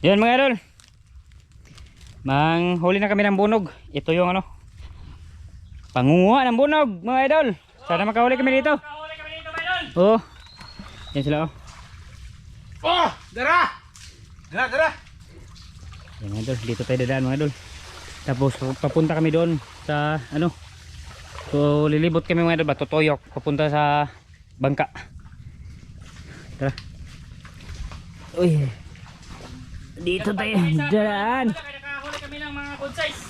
Yan mga idol, manghuli na kami ng bunog. Ito yung ano, pangunguha ng bunog mga idol. Sana makahuli kami dito. Makahuli kami dito mga idol. Oh, yan sila oh. Oh, dara! Dara! Yan mga idol, dito tayo dadaan mga idol. Tapos papunta kami doon sa ano, so lilibot kami mga idol, Batotoyok, papunta sa bangka. Tara. Uy, dito tayo dadaan. Nakahuli kami ng mga good size.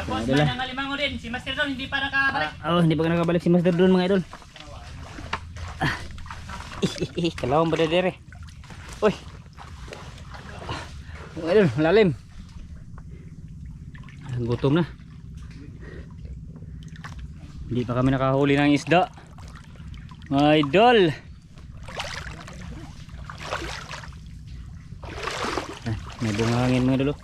Tapos Dala. may nangalimango din. Si Master Don hindi pa nakabalik. Hindi pa nakabalik si Master doon mga idol. Kalawang ba dire? Uy. Mga idol, malalim. Gutom na. Hindi pa kami nakahuli ng isda. Mga idol. May bungangin mga idol.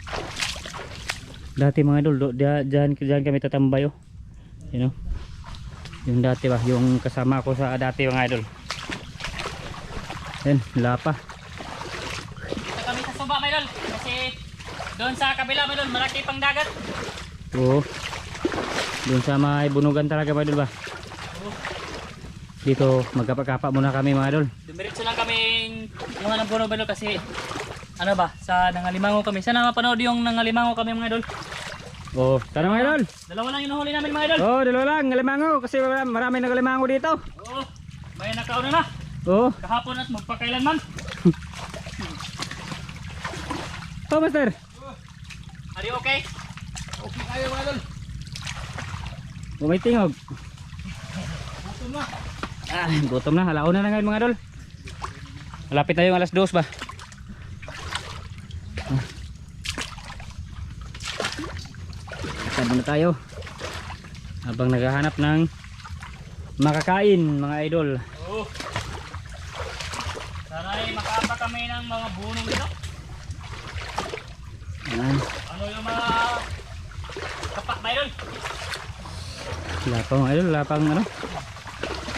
Dati mga idol, dyan kami tatambay oh. You know? Yung dati ba, yung kasama ko sa dati mga idol. Yan, lapa. Kami sa suba mga idol. Kasi doon sa kabila mga idol, malaki pang dagat. Oo. Doon sa may bunugan talaga mga idol ba. Dito magkapa-kapa muna kami mga idol. Dumiretso lang kaming yung anong puno mga idol kasi ano ba, sa nangalimango kami. Sana mapanood yung nangalimango kami mga idol. Oh, tara mga idol. Dalawa lang yung nahuli namin mga idol. Oh, dalawa lang, ngalimango kasi marami nangalimango dito. Oo, may nakauna na. Oh. Kahapon at magpakailanman. Oh, Master. Are you okay? Okay kayo mga idol. Oh, may tingog. Gutom na. Gutom na, alauna na ngayon mga idol. Malapit na yung alas 2 ba. Saan muna tayo habang naghahanap ng makakain mga idol. Oo. Sana ay makaapa kami ng mga bunong dito. Yan. Ano yung mga kapak ba yun? Wala pa mga idol, wala pang ano,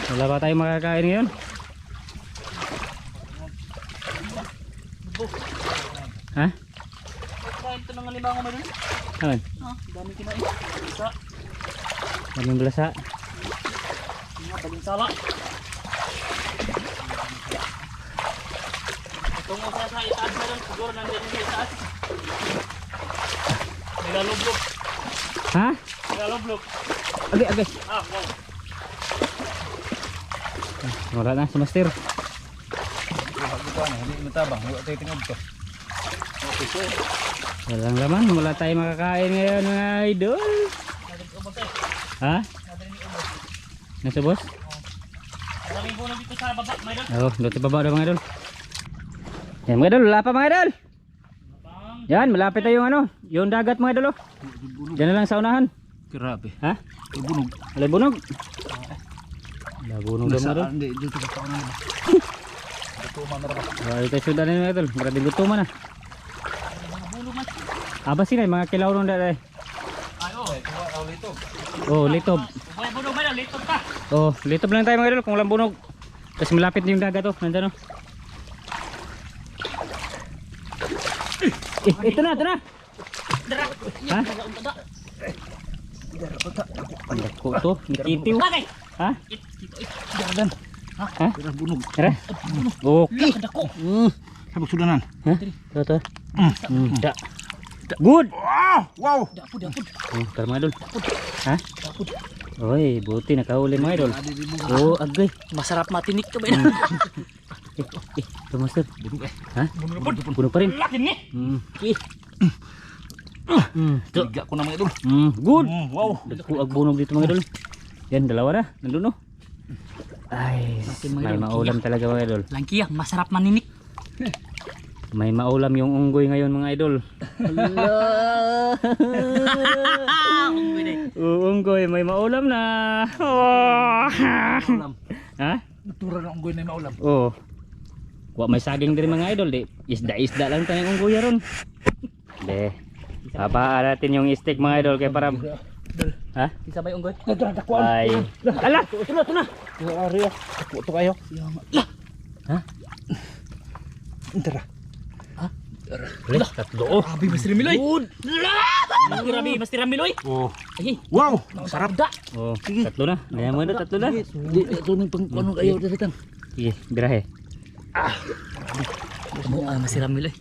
wala pa tayong makakain ngayon. Ha? Kinain ito ng limango ba yun? Ayan, Ah, dami kinain. Isa, daming blasa. mga balinsala. Itong usa sa itaas na yun, siguro nandiyan yung sa itaas. Nilalublog. Ha? Nilalublog. Agay, agay. Ah, wow. Wala na si Master. Hindi matabang, wala tayo tingog to. Walang laman, wala tayong makakain ngayon mga idol. Nadaling ubos eh. Ha? Nadaling ubos. Nasa boss? Maraming bunong dito sa baba, may doon. Oo, doon sa baba daw mga idol. Yan mga idol, wala pa mga idol. Mapang. Yan, malapit na yung ano, yung dagat mga idol oh. Diyan na lang sa unahan. Grabe. Ha? Ay bunog. Alay bunog. Wala bunog daw mga idol. Hindi, dito ka pa na. Gutuman na ba? Wala tayo sudan na mga idol, grabe gutuman na. Mga bunong man. Aba sila, mga kilaw nung dada. Ay, oo. Kuha ulit to. Oh, litob. Kung may bunong ba yun, litog ka. Oh, litob lang tayo mga idol kung walang bunog. Kasi malapit na yung dagat oh, nandyan oh. Ito na, ito na. Dara. Ha? Dara. Ang dako to, nikitiw. Bagay. Ha? Jardan. Ha? Pero bunog. Tara. Okay. Dako. Sabog sudanan. Ha? Ito. Da. Good. Wow! Dapod. Tara mga idol. Ha? Oy, buti nakahuli mga idol. Oh, agay. Masarap matinik ka ba yun? Ito master. Bunog eh. Ha? Bunog pa rin. Lakin nga. Tiga ko na mga idol. Good. Wow! Dagko ag bunog dito mga idol. Yan, dalawa na. Nandun oh. Ay, may maulam talaga mga idol. Langkiya, masarap maninik. May maulam yung unggoy ngayon mga idol. Unggoy na. Unggoy, may maulam na. Oh. Maulam. Ha? Natura ng unggoy na yung maulam. Oh. Wa may saging din mga idol, di. Isda lang tayong unggoy ron. De. Papaan natin yung steak mga idol kay para. Ha? Isabay unggoy. Ay. Ala, ito na. Area. Ito kayo. Ha? Tara. Ha? Ulit, tatlo. Oh. Grabe, Master Miloy. Good. Grabe, Master Miloy. Oh. Ay, Wow! sarap da. Oh, tatlo na. Ganyan mo na, tatlo na. Ito nung pang ano kayo dito. Sige, birahe. Master Miloy.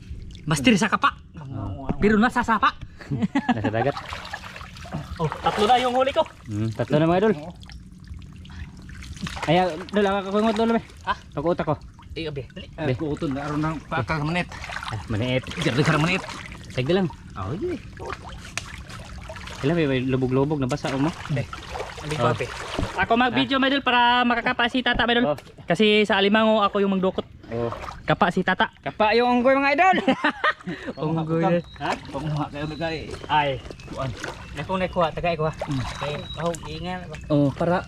Master sa kapa. Pero nasa sapa. Nasa dagat. Oh, tatlo na yung huli ko. Tatlo na mga idol. Ay, dol, akakungot dol ba? Ha? Pakuot ako. Eh, abe. Dali. Ako ito na aron ng pakal manit. Ah, maniit. Jadi karang manit. Sagda lang. Oh, iya. Kailan may lubog-lubog na basa mo? Hindi ko abe. Ako mag-video mga idol para makakapa si Tata mga idol. Oh. Kasi sa alimango ako yung magdukot. Oh. Kapa si Tata. Kapa yung unggoy mga idol. Unggoy. Ha? Pamuha kayo kay. Ay. Nakong nakuha, tagay ko ha. Kaya ako ingan. Oh, para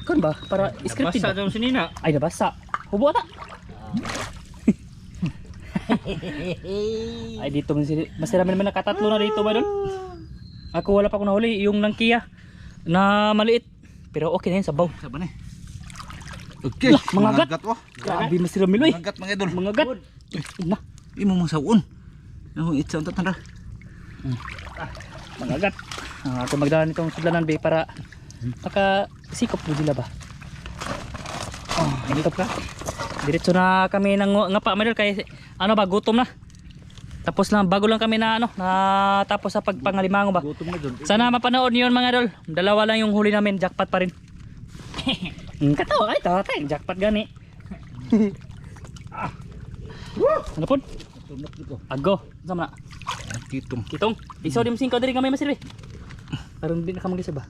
kan ba? Para scripted. Basa daw sinina. Ay nabasa. Hubo ata. Ay dito mas naman nakatatlo na dito ba doon? Ako wala pa akong nahuli yung nang Kia na maliit. Pero okay na yun sabaw. Sabi ni. Okay. Lah, mangagat. Oh. Grabe Mas Miloy. Mangagat mga idol. Mangagat. Na, Imo mong sawon. Ano itsa unta tanda. mangagat. Ako magdala nitong sudlanan be para makasikop mo sila ba. Oh, dito ka. Diretso na kami ng ngapa medal kay ano ba gutom na. Tapos lang bago lang kami na ano na tapos sa pagpangalimango ba. Gutom na doon. Sana mapanood niyo yun mga idol. Dalawa lang yung huli namin, jackpot pa rin. Katawa kayo, tawa tayo, jackpot gani. Ano po? Tunok dito. Ago, sama na. Kitong. Kitong, iso di mo singkaw diri kami masirbe. Parang di na kamagisa ba?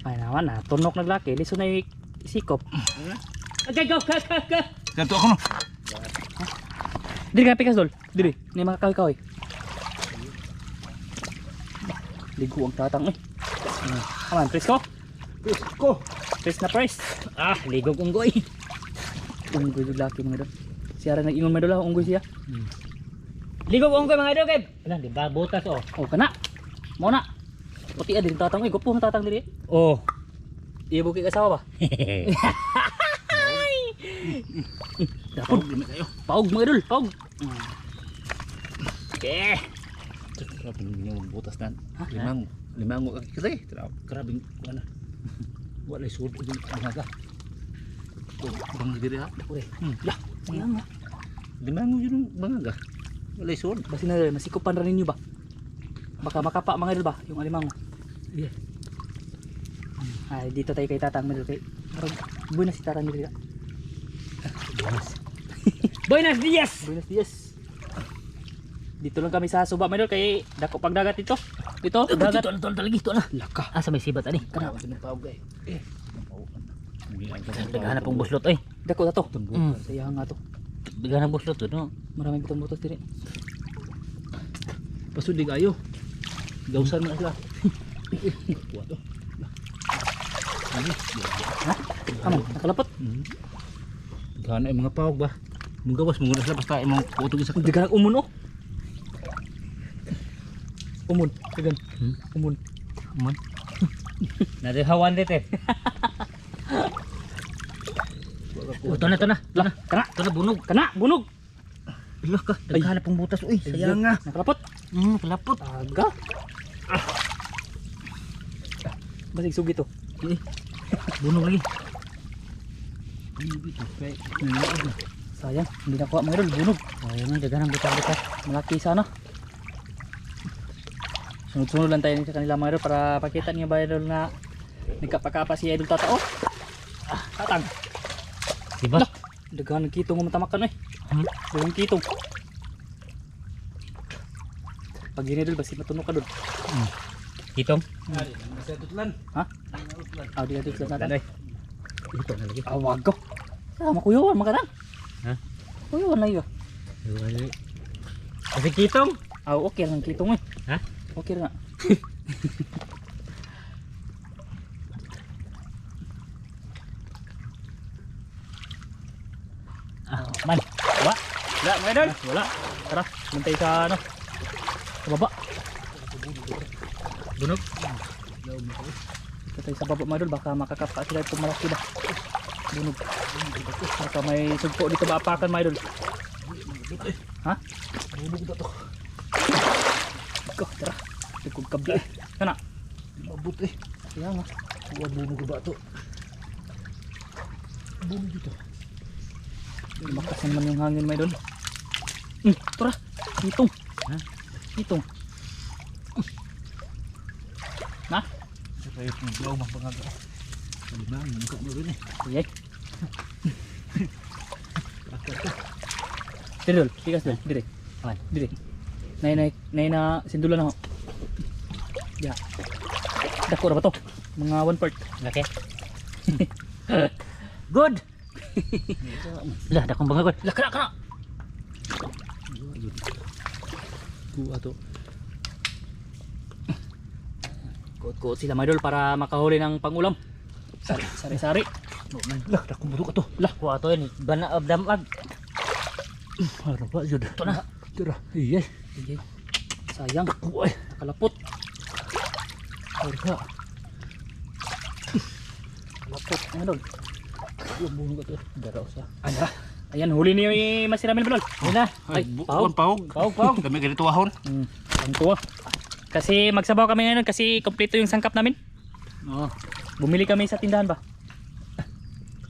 Ay naman na, tunok naglaki, liso na yung sikop. Okay, go. Kanto ako no. Diri ka pikas dol, diri, ni mga kahoy-kahoy. Ligo ang tatang eh. Aman, presko. Pisko. Press na press. Ligog unggoy. Unggoy laki mga idol. Siya rin nag-ingon mga idol, unggoy siya. Ligog unggoy mga idol, Kev. Alam, di ba butas oh. Oh, kana. Mo na. Puti din tatang eh, gupo ang tatang diri. Oh. Iya buki kasawa ba? Paug na kayo. Paug mga idol, paug. Okay. Grabe yung butas na. Limang kasi. Grabe wala. Wala sud yung mga. Bang diri ha. Ure. Lah, sayang nga. Limang yung mga. Wala sud. Basi na masikupan rin ninyo ba? Baka makapa mga idol ba yung alimango. Yeah. Ay dito tayo kay tatang mga idol kay. Parang buhay na si tatang dito. Buenos dias. Buenos dias. Dito lang kami sa suba mga idol kay dako pagdagat dito. Dito dagat. Dito lagi to na. Laka. Sa may sibat ani. Kana. Paug ay. Daghan na pong buslot ay. Dako na to. Sayang nga to. Daghan na buslot to no. Maraming butong-butos diri. Pasud di kayo. Gausan na sila. Kuha to. Ha? Kamu nakalapot. Gana yung mga paug ba? Munggawas muna sila basta imong putog sa Daghan umun oh. Umun, daghan. Umun. man. Nadahawan dito eh. Ito na. Kana bunog. Ilah ka. Daghan pong butas uy. Sayang nga. Nakalapot. Kalapot. Aga. Basig sugi to. Bunog lagi. Sayang, hindi nakuha mga idol, bunog. Sayang nga, daghan ang butas-butas. Malaki sana. Sunod-sunod lang tayo sa kanila mga idol para pakita niya ba idol na nagkapakapa si idol Tata. Oh, tatang. Diba? Daghan ng kitong matamakan eh. Daghan ng kitong. Pag yun idol, basi matunog ka doon. Kitong? Ha? Di natin sila natin. Ito na lagi. Wag ko. Sama kuyawan mga kadang. Ha? Kuyawan na yun. Kasi kitong? Okay lang kitong eh. Ha? Okay nga. Man. Wala mga idol. Wala. Tara, mantay sa ano. Sa baba. Bunog? Mantay sa baba mga idol. Baka makakapa sila itong malaki ba. Bunog. Baka may sugpo dito ba apakan mga idol. Ha? Bunog na to. Ko, tara. Tukog kabi. Kana. Mabut eh. Kaya nga. Buwan buno ka ba ito? Buno dito. Lumakas naman yung hangin may doon. Tara. Hitong. Ha? Hitong. Na? Kaya yung blaw mapangaga. Limang, nangkap mo rin eh. Sige. Dire dol, tigas dol, dire. Aman. Dire. Nay na sindulan ako. Ya. Dako ra ba to? Mga 1/4. Okay. Good. Lah, dakong bangga good. Lah kana. Kuha to. Kuot-kuot sila mga idol para makahuli ng pangulam. Sari-sari. Lah, dakong buto ka to. Lah, Kuha to yun. Bana of damag. Ano ba yun? ito na. Tira. Iya. Sige. Sayang. Uy. Nakalapot. Harga. Kalapot. Mga idol. Yung buno ka to. Daraw sa. Ayan, huli niyo yung masiramin mga idol. Ayan na. Ay, pahog. Pahog. Pahog. Dami ganito ahon. Ang tuwa. Kasi magsabaw kami ngayon kasi kompleto yung sangkap namin. Oo. Bumili kami sa tindahan ba?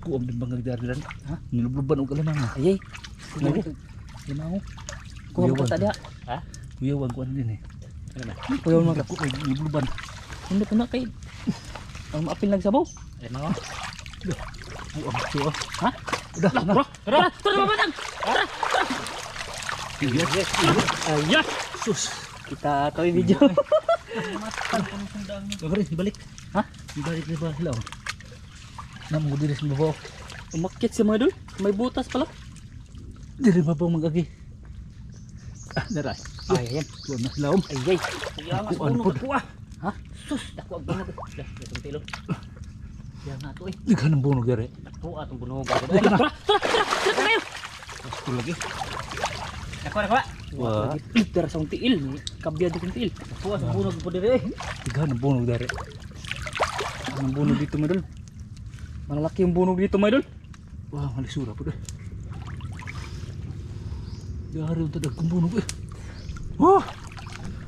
Kuam din bang nagdariran? Ha? Nilubluban o kalamang. Ayay. Lagi? Lima ako. Kuha mo tadi ha. Ha? Kuya wag kuan din eh. Ano ba? Kuha mo Ako ay nilubluban. Hindi ko na kay. Ang maapil nagsabaw. Ay mga. Kuam to. Ha? Udah, Tara, tara, tara mabatang. Tara. Yes. Ayan. Sus. Kita tahu video. Kabari, balik. Ha? Balik na ba sila? Namo diri sa babaw. Umakyat si mga idol. May butas pala. Diri ba pang magagi? Daray. Ay, ayan. Kuan na sila. Ayay. Kuya nga Kuan po. Ha? Sus, dako ang bangga. Lah, itong tilo. Yan nga to eh. Daghan ang bunog diri. Dako atong bunog. Tara, tara, tara kayo. Ito lagi. Dako dako. Wah. Tara sa tiil. Kabya dito tiil. Dako atong bunog po dire eh. Daghan ang bunog diri. Ang bunog dito mga idol. Malalaki yung bunog dito mga idol. Wah, malisura po deh. Dari untuk dagkong bunog eh. Wah.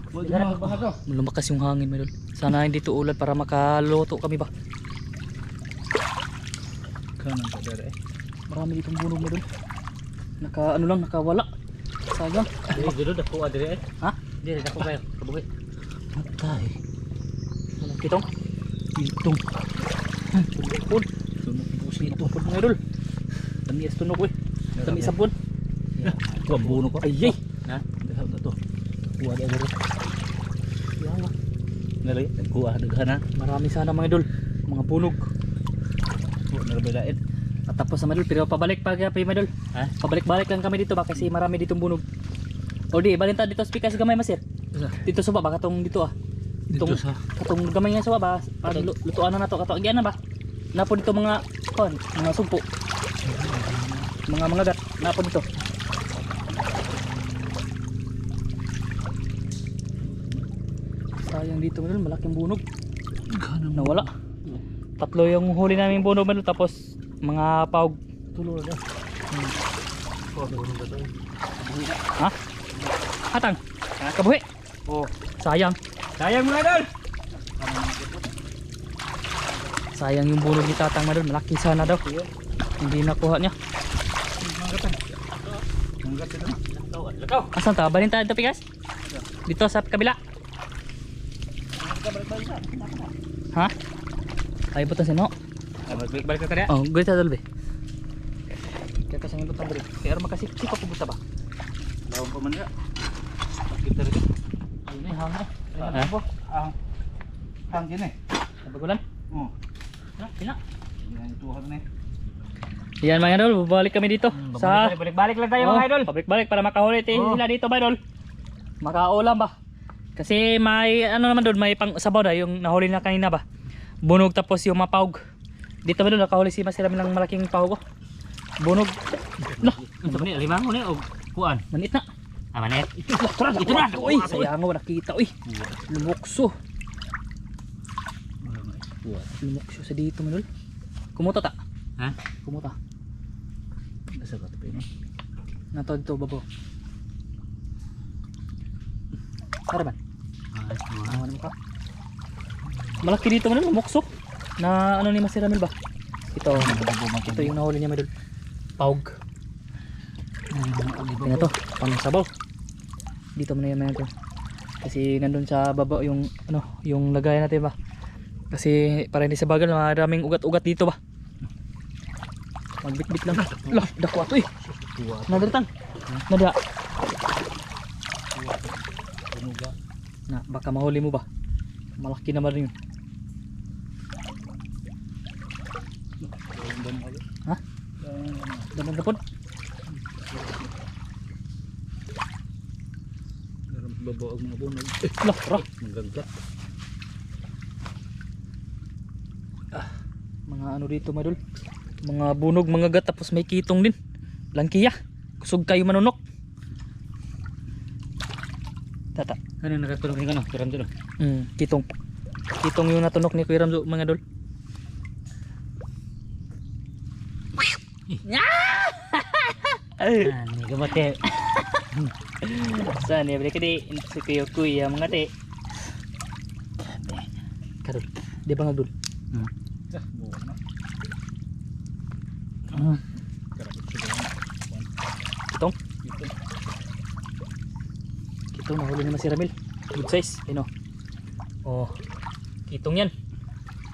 Wag Dara na. bangga to. Lumakas yung hangin mga idol. Sana hindi to ulan para makaloto kami ba. Kanan ka diri eh. Marami ditong bunog mga idol. Nakawala. Sayang. Dire dako dire eh. Ha? Dire dako kayo. Kabuhi. Patay. Kitong. Itong. Pud. Sunod po siya ito. Pud mga idol. Dami as tunog eh. Dami sabon. Ito ang bunog ko. Ayay. Ha? Dahil na to. Kuha na diri. Yan nga. Nalay. Kuha daghan na. Marami sana mga idol. Mga bunog. Kuha na rabilain. At tapos na mga idol. Pero pabalik pa kaya pa yung mga idol. Ha? Pabalik-balik lang kami dito ba kasi marami ditong bunog. O di, balin ta dito sa pikas gamay masir. Dito sa baba katong dito ah. Dito Itong- sa Katong gamay nga sa baba. Pag lutuan na nato katong agyan na ba? Napo dito mga mga sumpo. Mga gat. Napo dito. Sayang dito mga idol, malaking bunog. daghan ang Nawala. Tatlo yung huli namin bunog mga idol, tapos mga paug. tulo na. Kuha na bunog ito. Ha? Atang. Kabuhi. Oh. Sayang. Sayang mga idol. Sayang yung bunog ni Tatang mga idol, malaki sana daw. Hindi nakuha niya. Hanggat ito. Lakaw. Asan ta? Balin ta dito pikas? Dito sa kabila. Ha? Ay buta sino? Balik ka kada. Oh, gue sa dalbe. Kaya kasang ibutang balik. Kaya makasip ko buta ba? Lawan pa man ya. Kita rin. Ayun na hanga. Ha? Ang gini. Nabagulan. Oh. Na, pina. Yan ito ha ni. Yan mga idol, babalik kami dito sa Balik lang tayo mga idol. Pabalik-balik para makahuli sila dito mga idol. Makaulam ba? Kasi may ano naman doon, may pang sabaw na yung nahuli na kanina ba. Bunog tapos yung mapawg. Dito ba doon nakahuli si Masirami ng malaking pawg. Bunog. Lah, Unsa man ni limang ni og kuan. manit na. Ah manet. Ito na. Uy, sayang mo nakita. Uy, lumukso. Lumukso sa dito mga idol. Kumuta ta. Ha? Kumuta. Nasa ka to pa. Nato dito babo. Tara ba? Ano ka? Malaki dito man mukso. Na ano ni Master Ramil ba? Ito yung nahuli niya Idol. Paug. Tingnan to, pang sabaw. Dito mo na yan ito. Kasi nandun sa baba yung ano, yung lagayan natin ba. Kasi para hindi sa bagal, maraming ugat-ugat dito ba. Magbit-bit lang. Lah, dako ato eh. Nadartang. Nada. Na, baka mahuli mo ba? Malaki naman rin yun. Ha? Daman na po? Babaw ang mga bunag. Lah, ra. Magagat. Mga ano dito madol. Mga bunog, mga gat, tapos may kitong din. Langkiya. Kusog kayo manunok. Tata. Ano yung nakatulog yung ano? Kiram dito. Kitong. Kitong yung natunok ni Kuya Ramzo mga dol. Hindi ka mati. Saan ya balik di si Kuya mga te. Kadol. Di ba nga dol? Kitong. Kitong nahuli naman si Ramil. Good size. Ayun o. Oh. Kitong yan.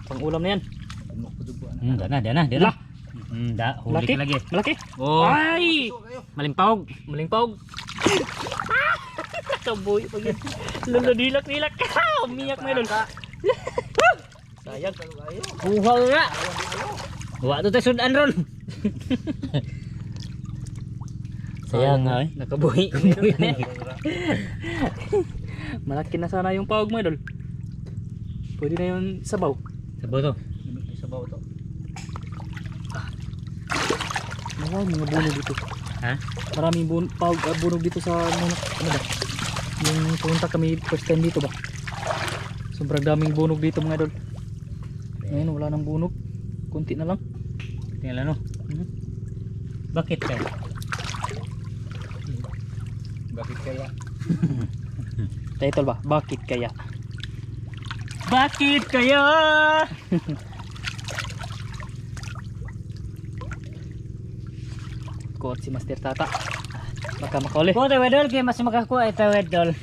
Pang ulam na yan. Dana. Lah. Da, huli Malaki? ka lagi. Malaki? Oh, Ay! malimpawg. Malingpawg. Kaboy pag yun. Lalo dilak-dilak. Umiyak mo yun. Sayang. Buhaw nga. Wa to tayo sudan ron. Sayang nga eh. Nakabuhi. Malaki na sana yung pawag mo idol. Pwede na yung sabaw. Sabaw to. Sabaw to. Maraming mga bunog dito. Ha? Maraming bunog dito sa ano ba? Yung pumunta kami first time dito ba? Sobrang daming bunog dito mga idol. Ngayon wala nang bunog. Kunti na lang. Tingnan ano. Bakit kaya? Bakit kaya? Title ba? Bakit kaya? Bakit kaya? Kuot si Master Tata. Baka makuli. Ko tayo wedol kaya mas makakuha ito wedol.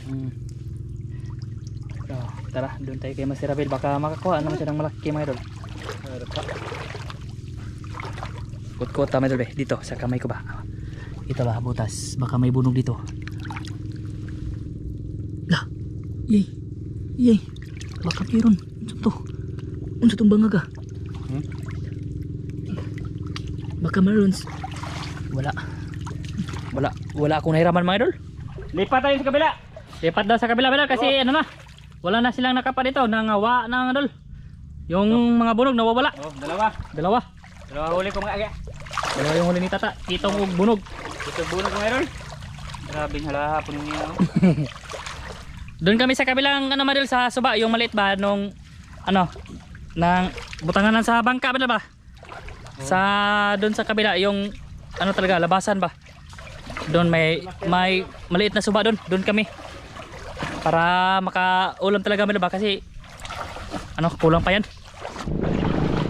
Oh, tara, doon tayo kay Master Abel. Baka makakuha naman siya ng malaki mga idol. Kuot-kuot tama idol dito sa kamay ko ba. Ito ba butas. Baka may bunog dito. Lah. Yay. Yay. Baka piron. Unsa to? Unsa tong bangaga? Baka marons. Wala akong nahiraman mga idol. Lipat tayo sa kabila. Lipat daw sa kabila idol kasi ano na. Wala na silang nakapa dito. Nangawa na idol. Yung mga bunog nawawala. Oh, dalawa. Dalawa Huli ko mga aga. Dalawa yung huli ni Tata. Kitong ug bunog. Ito bunog mga idol. Grabing halahapon niya. Doon kami sa kabilang ano madol sa suba. Yung maliit ba nung ano nang butanganan sa bangka ba? Sa doon sa kabila yung ano talaga labasan ba? Doon may maliit na suba doon. Doon kami. Para makaulam talaga ba kasi ano kulang pa yan.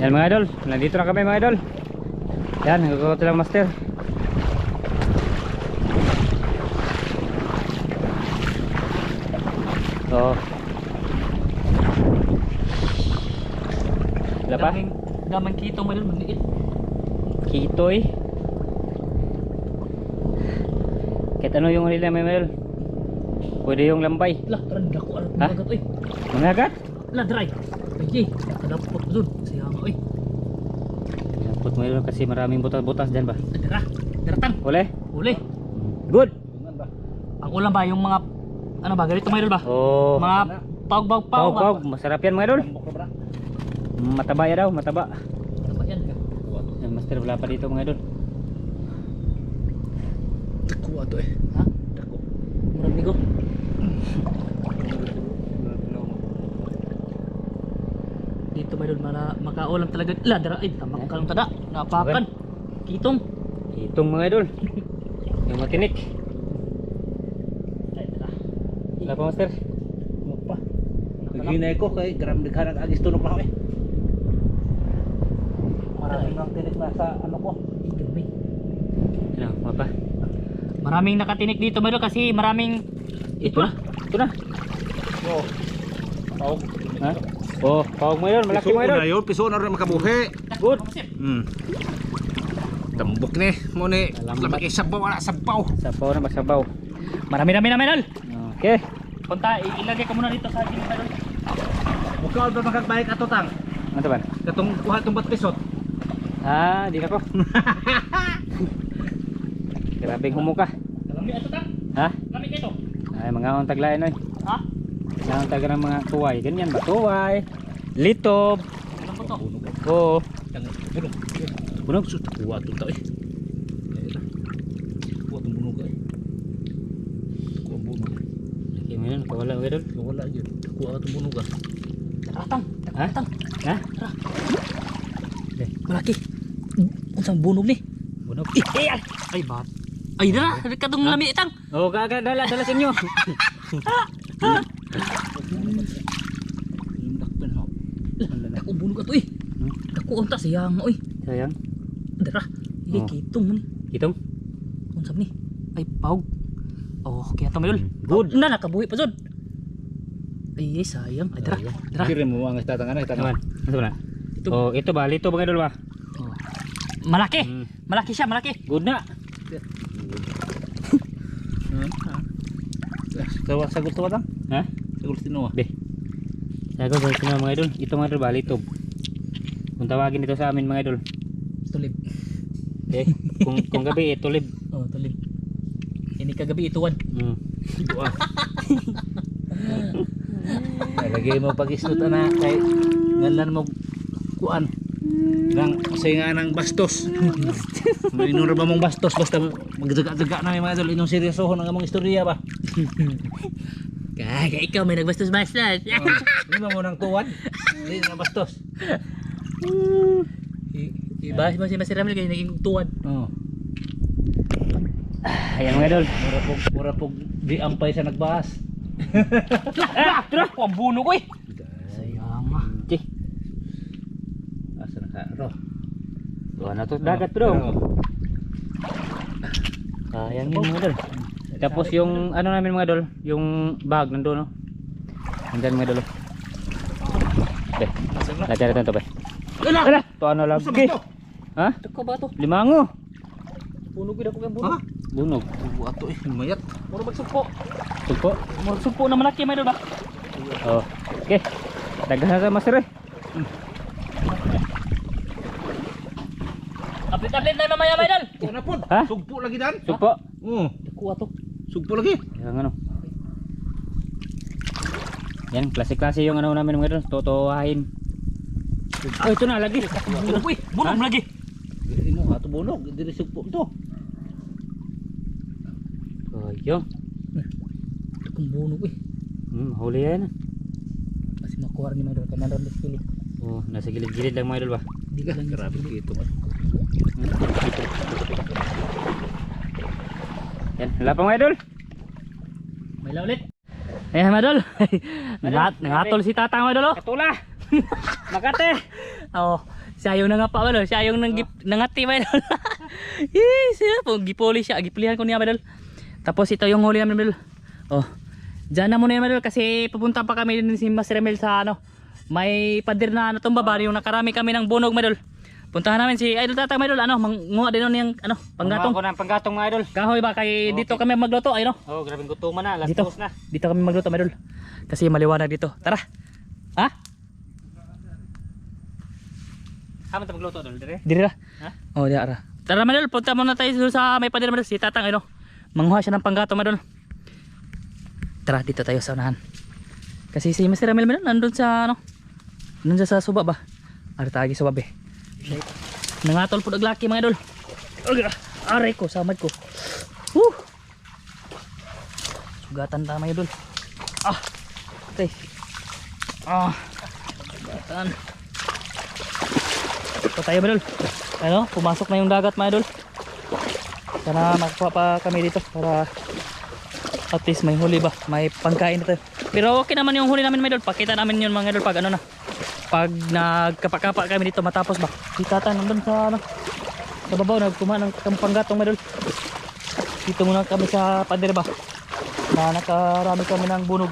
Yan mga idol. Nandito na kami mga idol. Yan, nagkakot lang master. Oh. Wala pa? Daming kitong madol maliit. Kitoy. Kahit ano yung nila may idol. Pwede yung lambay. Lah, taran dako alat Ha? mga gat oy. Mga agad? Lah, dry. Ay, nakadapot doon. Sayang oy. Dapat mo idol kasi maraming butas-butas dyan ba? Dara. Daratang. Uli? Uli. Good! Ang ulam ba yung mga ano ba ganito mga idol ba? Oh. Mga pawg. Pawg. Masarap yan mga idol. Mataba ya daw, mataba. Ano yan? Yan master, wala pa dito mga idol. Dako ato eh. Ha? Dako. Murag nigo. Dito may doon makaulam talaga. La dara ay tamak kalong tada. Napakan. Kitong. Itong mga idol. Yung matinik. Ay dara. Wala pa master? Mo pa. Naghinay ko kay gram daghan ang agis tunok na kami. Maraming nang tinik na sa ano ko. Gabi. Ano, mapa? Maraming nakatinik dito mga idol kasi maraming Ito na. Ito na. Oo. Tawag. Ha? Oh, pawag mo yun. Malaki mo yun. Piso na rin makabuhi. Good. Tambok ni mo ni. Salamat. Lamig isabaw wala sabaw. Sabaw na masabaw. marami na idol. Okay. Punta, ilagay ko muna dito sa akin idol. Bukaw ba magagbayad ato tang? Ano ba? Katong kuha tong batpisot. Ah, di na ko. Grabing humuka. Lami ato ta? Ha? Lami ito. Ay, mga on taglayan oy. Ha? Mga on taglayan ng mga tuway. Ganyan ba? Tuway. Litob. Ano po to? Oo. Yang bulong. Bunog. Sus kuha tong tao eh. Kuha tong bunog eh. Kuha ang bunog. Laki mo yun. Kawala mo yun. Wala yun. Kuha tong bunog ah. Atang. Ha? Atang. Ha? Malaki. Unsang bunog ni? Bunog. Ay bat. Ay dala, kadung lami itang. Oh, gaga dala sa inyo. Yung dakpan ha. Dako bunog ato eh. Dako unta sayang oy. Sayang. Dara. Iki Oh. kitong man. Kitong. Unsam ni? Ay pawg. Oh, kaya to mayol. Good. Na nakabuhi pa jud. Ay sayang. Ay dara. Dara. Kira mo ang tatangan ay Naman. tatangan. Ano ba na? Ito. Oh, ito ba? Lito ba idol ba? Oh. Malaki. Hmm. Malaki siya, malaki. Good na. Kawa sagot to tang? Ha? Sagot tinuwa. Be. Sago sa sino mga idol. Ito mga idol ba? Litob. Kung tawagin ito sa amin mga idol. Tulib. Eh, kung gabi ito lib. Oh, tulib. Ini kagabi ituwan. Ito ah. Lagay mo pag-isnot na kay ngalan mo kuan. Nang sainga ng bastos. Mainon ra ba mong bastos basta magdaga-daga na may mga idol inyong seryosohon ang among istorya ba. Kaya ikaw may nagbastos-bastos. Hindi mo nang tuwan. Hindi na bastos. Ibahas mo si Mas Ramil kayo naging tuwan. Oh. Ayan mga idol. Mura pog di ampay sa nagbahas. Tara, ang buno ko eh. Sayang ah. Okay. Asa na ka ro. Tuwa na to. Dagat bro. Sayang yun mga idol. Tapos yung ano namin mga idol. Yung bag nandun no. Nandyan mga idol. Okay. Lagyan natin ito ba? Ala! Ito ano lagi? Ha? Ito ba ito? Limango. Bunog ko yung Ha? bunog. Bunog. Ato eh mayat. Muro magsumpo. Sumpo. Muro magsumpo na malaki may ba? Oh. Okay. Daghan na sa master eh. Aplit-aplit na mamaya may dal. Kuha na po. Ha? Sugpo lagi dan. Sumpo. Oh, Kuha to. sugpo lagi. Yang ano. Yan, klase-klase yung ano namin mga idol. Totohahin. Oh, ito na lagi. Bunog eh. Bunog Ha? lagi. Dili mo ato bunog, dili sugpo to. Oh, yo. Ito kong bunog eh. Huli yan. Kasi makuha rin may dal. Kanan rin deskili. Oh, nasa gilid-gilid lang mga idol ba? Hindi ka lang Grabe kito man. Yan, wala pa mga idol. May la ulit. Ayan mga dal. Nangatol si tatang mga dal oh. Katula. Makate. Oo. Siya yung nangapa ba siya yung nangati ba dal. Yes, po gipoli siya, gipulihan ko niya ba dal. Tapos ito yung huli namin dal. Oh. Diyan na muna yan dal kasi pupunta pa kami din si Mas Remel sa ano. May pader na ano tong baba yung nakarami kami ng bunog mga dal. Puntahan namin si Idol Tatang mga idol ano, manguha din yung ano, panggatong. Ako ng panggatong mga idol. Kahoy ba kay dito kami magluto ay no? Oh, grabing gutuman na. Last Dito. dos na. Dito kami magluto mga idol. Kasi maliwanag dito. Tara. Ha? Haman ta magluto idol dire. Diri ra. Ha? Oh, di ara. Tara mga idol, punta muna tayo sa may pader mga idol si Tatang ano. Manguha siya ng panggatong mga idol. Tara dito tayo sa unahan. Kasi si Mr. Ramil mga idol nandun sa ano. Nandun sa suba ba? Artagi sa babe. Nangatol po naglaki mga idol. Aray ko, samad ko. Sugatan ta mga idol. Okay. Sugatan. Ito tayo mga idol. Ano, pumasok na yung dagat mga idol. Sana makakuha pa kami dito para At least may huli ba? May pangkain na tayo. Pero okay naman yung huli namin mga idol. Pakita namin yun mga idol pag ano na. Pag nagkapa-kapa kami dito matapos ba. Si tata nandun sa ano. Sa babaw nagkuha ng panggatong mga idol. Dito muna kami sa pader ba. Na nakarami kami ng bunog.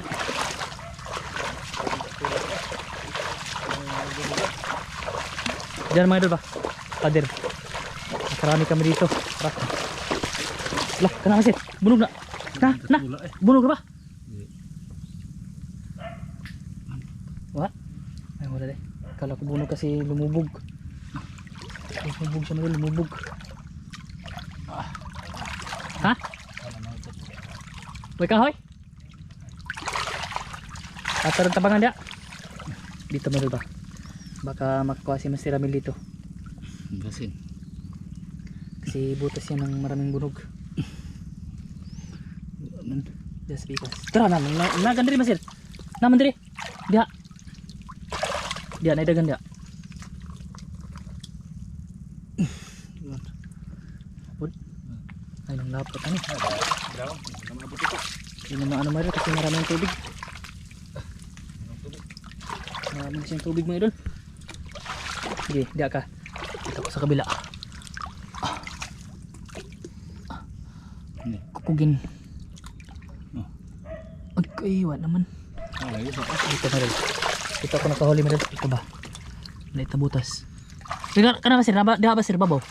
Diyan mga idol ba? Pader. Nakarami kami dito. Tara. Lah, kenapa sih? Bunuh nak? Nah, bunuh ke apa? Wah, wala deh. Kalau aku bunuh kasi lumubog. Lumubog siya mga lumubog. Ha? May kahoy? Ataran tabangan dia. Dito mga ba? Baka makakuha si Master Ramil dito. Basin. Kasi butas yan ng maraming bunog. Just because. Tara naman, nagan diri Masir. Naman diri. Dia. Dia na dagan dia. Pud. Ay nang lapot ani. Ini mga ano mga kasi maraming tubig. Maraming siyang tubig mga idol. Sige, dia ka. Dito ko sa kabila. Kukugin. Agkaiwan naman. Dito na rin. Dito ako nakahuli mo rin. Ito ba? Naita butas. Kana ba sir? Diha ba sir babaw?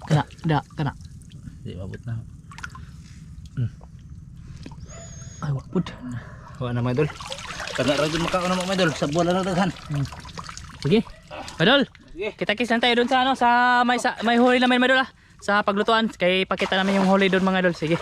Kana. Kana. Di mabot na. Ay wapod. Wala na mga idol. Taga ra jud makaon na mga idol sa bola na daghan. Sige. Madol. Kita-kits lang tayo doon sa ano sa may huli namin madol ah. Sa paglutuan kay pakita namin yung huli doon mga idol. Sige.